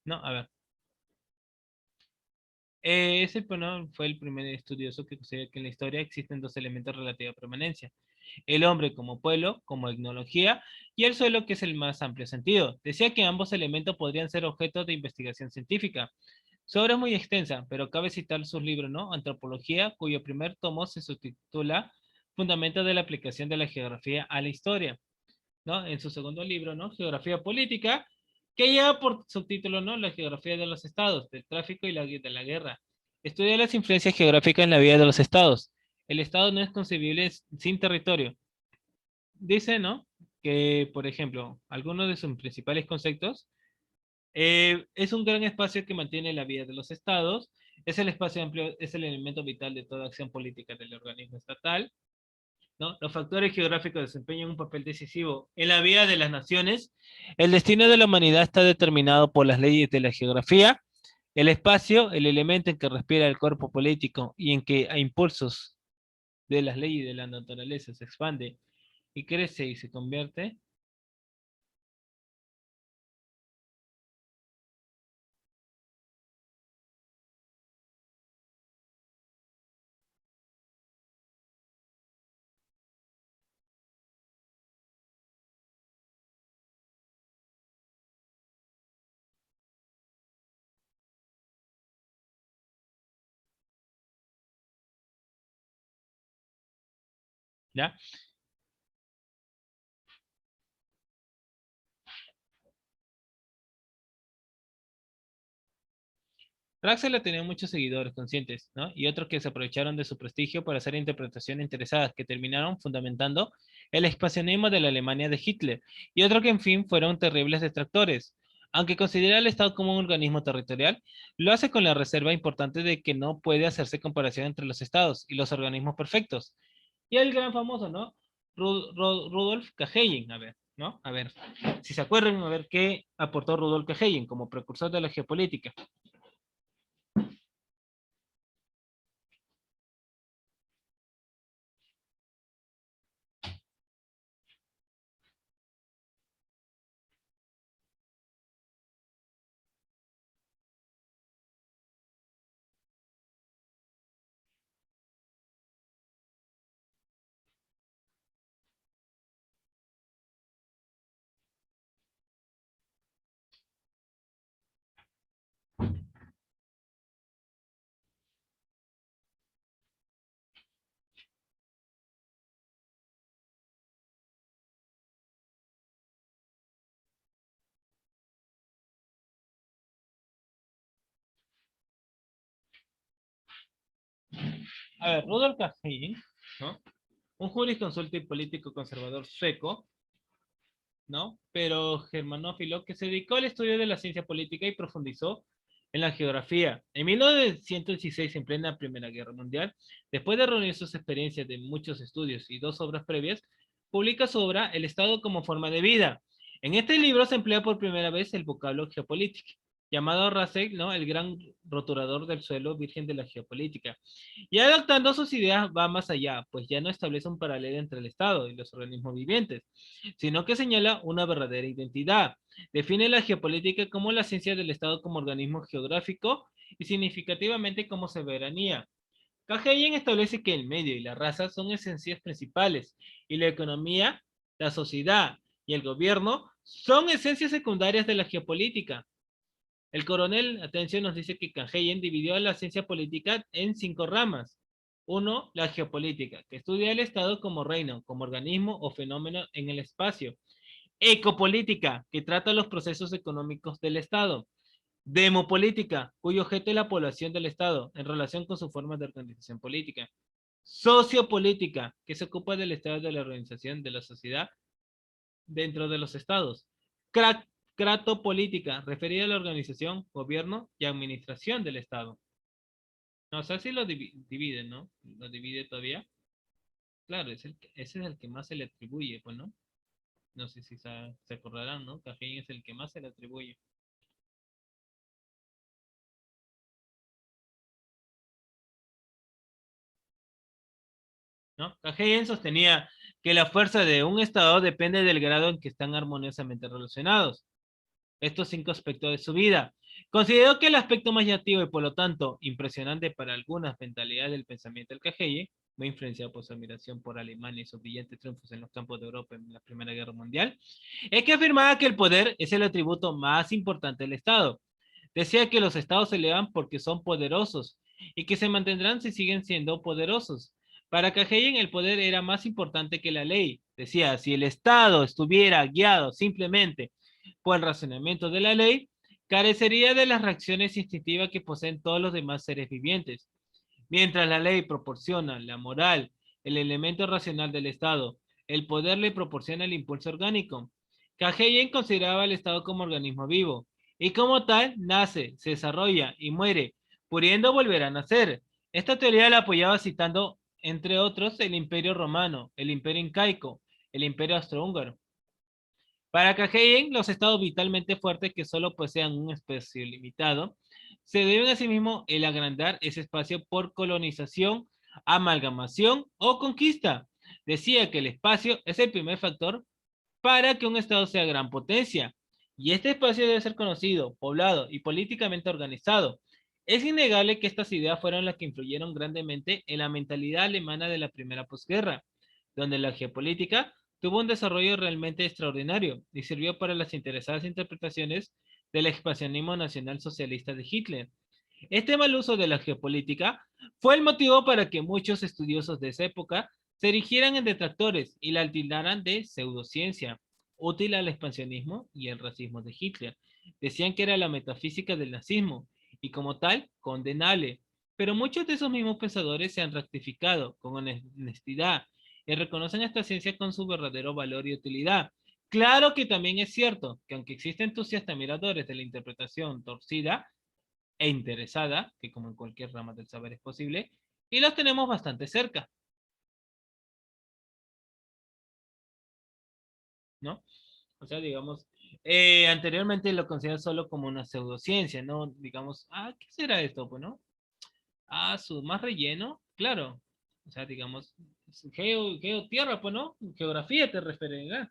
no, a ver, ese, bueno, fue el primer estudioso que considera que en la historia existen dos elementos de relativa permanencia: el hombre como pueblo, como etnología, y el suelo, que es el más amplio sentido. Decía que ambos elementos podrían ser objeto de investigación científica. Su obra es muy extensa, pero cabe citar sus libros, ¿no? Antropología, cuyo primer tomo se subtitula Fundamentos de la aplicación de la geografía a la historia, ¿no? En su segundo libro, ¿no?, Geografía política, que lleva por subtítulo, ¿no?, La geografía de los estados, del tráfico y de la guerra. Estudia las influencias geográficas en la vida de los estados. El estado no es concebible sin territorio. Dice, ¿no?, que, por ejemplo, algunos de sus principales conceptos, es un gran espacio que mantiene la vida de los estados, es el espacio amplio, es el elemento vital de toda acción política del organismo estatal, ¿no? Los factores geográficos desempeñan un papel decisivo en la vida de las naciones. El destino de la humanidad está determinado por las leyes de la geografía. El espacio, el elemento en que respira el cuerpo político y en que a impulsos de las leyes de la naturaleza se expande y crece y se convierte, ¿ya? Draxler tenía muchos seguidores conscientes, ¿no? Y otros que se aprovecharon de su prestigio para hacer interpretaciones interesadas que terminaron fundamentando el expansionismo de la Alemania de Hitler, y otros que, en fin, fueron terribles detractores. Aunque considera al Estado como un organismo territorial, lo hace con la reserva importante de que no puede hacerse comparación entre los Estados y los organismos perfectos. Y el gran famoso, ¿no? Rudolf Cahayen, a ver, ¿no? A ver, si se acuerdan, a ver qué aportó Rudolf Cahayen como precursor de la geopolítica. A ver, Rudolf Cahayen, ¿no? Un jurisconsulto y político conservador sueco, ¿no? Pero germanófilo que se dedicó al estudio de la ciencia política y profundizó en la geografía. En 1916, en plena Primera Guerra Mundial, después de reunir sus experiencias de muchos estudios y dos obras previas, publica su obra El Estado como forma de vida. En este libro se emplea por primera vez el vocablo geopolítica, llamado Rasek, ¿no? El gran roturador del suelo virgen de la geopolítica. Y adaptando sus ideas va más allá, pues ya no establece un paralelo entre el Estado y los organismos vivientes, sino que señala una verdadera identidad. Define la geopolítica como la ciencia del Estado como organismo geográfico y significativamente como soberanía. Cahayen establece que el medio y la raza son esencias principales y la economía, la sociedad y el gobierno son esencias secundarias de la geopolítica. El coronel, atención, nos dice que Cahayen dividió la ciencia política en 5 ramas. Uno, la geopolítica, que estudia el Estado como reino, como organismo o fenómeno en el espacio. Ecopolítica, que trata los procesos económicos del Estado. Demopolítica, cuyo objeto es la población del Estado en relación con su forma de organización política. Sociopolítica, que se ocupa del estado de la organización de la sociedad dentro de los estados. Cratopolítica, referida a la organización, gobierno y administración del Estado. No sé si lo divide, ¿no? Lo divide todavía. Claro, ese es el que más se le atribuye, pues, ¿no? No sé si se acordarán, ¿no? Cafeín es el que más se le atribuye. ¿No? Cajeyen sostenía que la fuerza de un Estado depende del grado en que están armoniosamente relacionados estos 5 aspectos de su vida. Consideró que el aspecto más llamativo y por lo tanto impresionante para algunas mentalidades del pensamiento del Cajeye, muy influenciado por su admiración por Alemania y sus brillantes triunfos en los campos de Europa en la Primera Guerra Mundial, es que afirmaba que el poder es el atributo más importante del Estado. Decía que los Estados se elevan porque son poderosos y que se mantendrán si siguen siendo poderosos. Para Cajeyen el poder era más importante que la ley. Decía, si el Estado estuviera guiado simplemente por el razonamiento de la ley, carecería de las reacciones instintivas que poseen todos los demás seres vivientes. Mientras la ley proporciona la moral, el elemento racional del Estado, el poder le proporciona el impulso orgánico. Cajeyen consideraba el Estado como organismo vivo, y como tal nace, se desarrolla y muere, pudiendo volver a nacer. Esta teoría la apoyaba citando, entre otros, el Imperio Romano, el Imperio Incaico, el Imperio Austrohúngaro. Para Cahayen, los estados vitalmente fuertes que solo posean un espacio limitado se deben asimismo el agrandar ese espacio por colonización, amalgamación o conquista. Decía que el espacio es el primer factor para que un estado sea gran potencia, y este espacio debe ser conocido, poblado y políticamente organizado. Es innegable que estas ideas fueron las que influyeron grandemente en la mentalidad alemana de la primera posguerra, donde la geopolítica tuvo un desarrollo realmente extraordinario y sirvió para las interesadas interpretaciones del expansionismo nacional socialista de Hitler. Este mal uso de la geopolítica fue el motivo para que muchos estudiosos de esa época se erigieran en detractores y la tildaran de pseudociencia, útil al expansionismo y el racismo de Hitler. Decían que era la metafísica del nazismo y como tal, condenable. Pero muchos de esos mismos pensadores se han rectificado con honestidad y reconocen esta ciencia con su verdadero valor y utilidad. Claro que también es cierto que aunque existen entusiastas miradores de la interpretación torcida e interesada, que como en cualquier rama del saber es posible, y los tenemos bastante cerca, ¿no? O sea, digamos, anteriormente lo consideran solo como una pseudociencia, ¿no? Digamos, ¿qué será esto? Pues, ¿no? Su más relleno, claro. O sea, digamos, tierra, pues, ¿no? Geografía te referirás.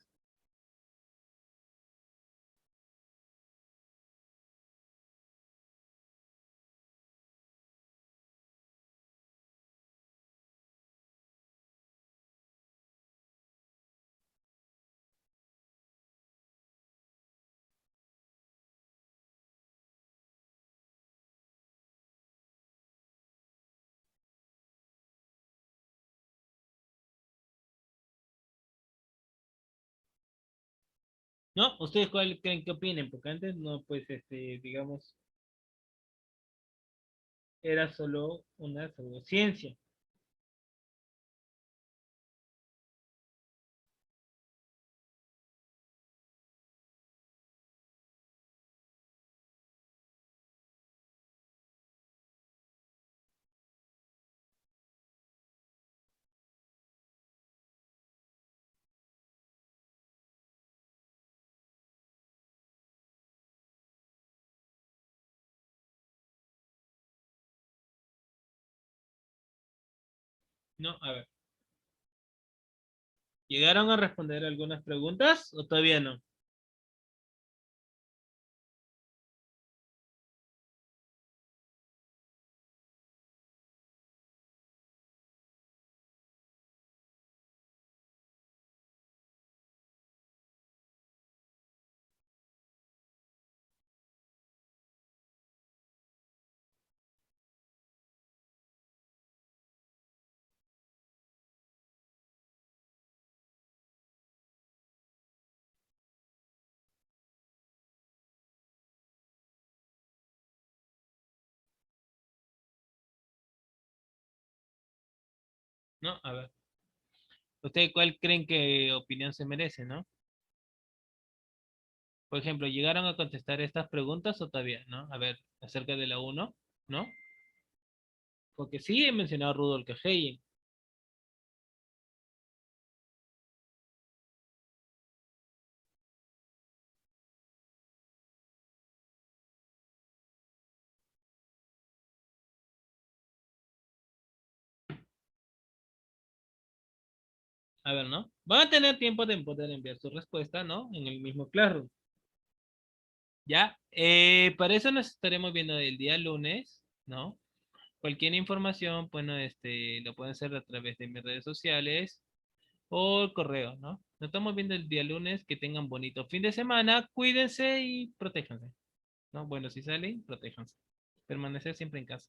¿No? ¿Ustedes cuál creen que opinen? Porque antes no, pues, digamos, era solo una pseudociencia. No, a ver. ¿Llegaron a responder algunas preguntas o todavía no? No, a ver. ¿Ustedes cuál creen que opinión se merece, no? Por ejemplo, ¿llegaron a contestar estas preguntas o todavía, no? A ver, acerca de la uno, ¿no? Porque sí he mencionado a Rudolf Kahn. A ver, ¿no? Van a tener tiempo de poder enviar su respuesta, ¿no? En el mismo Classroom. Ya, para eso nos estaremos viendo el día lunes, ¿no? Cualquier información, bueno, lo pueden hacer a través de mis redes sociales o el correo, ¿no? Nos estamos viendo el día lunes, que tengan bonito fin de semana, cuídense y protéjanse, ¿no? Bueno, si salen, protéjanse. Permanecer siempre en casa.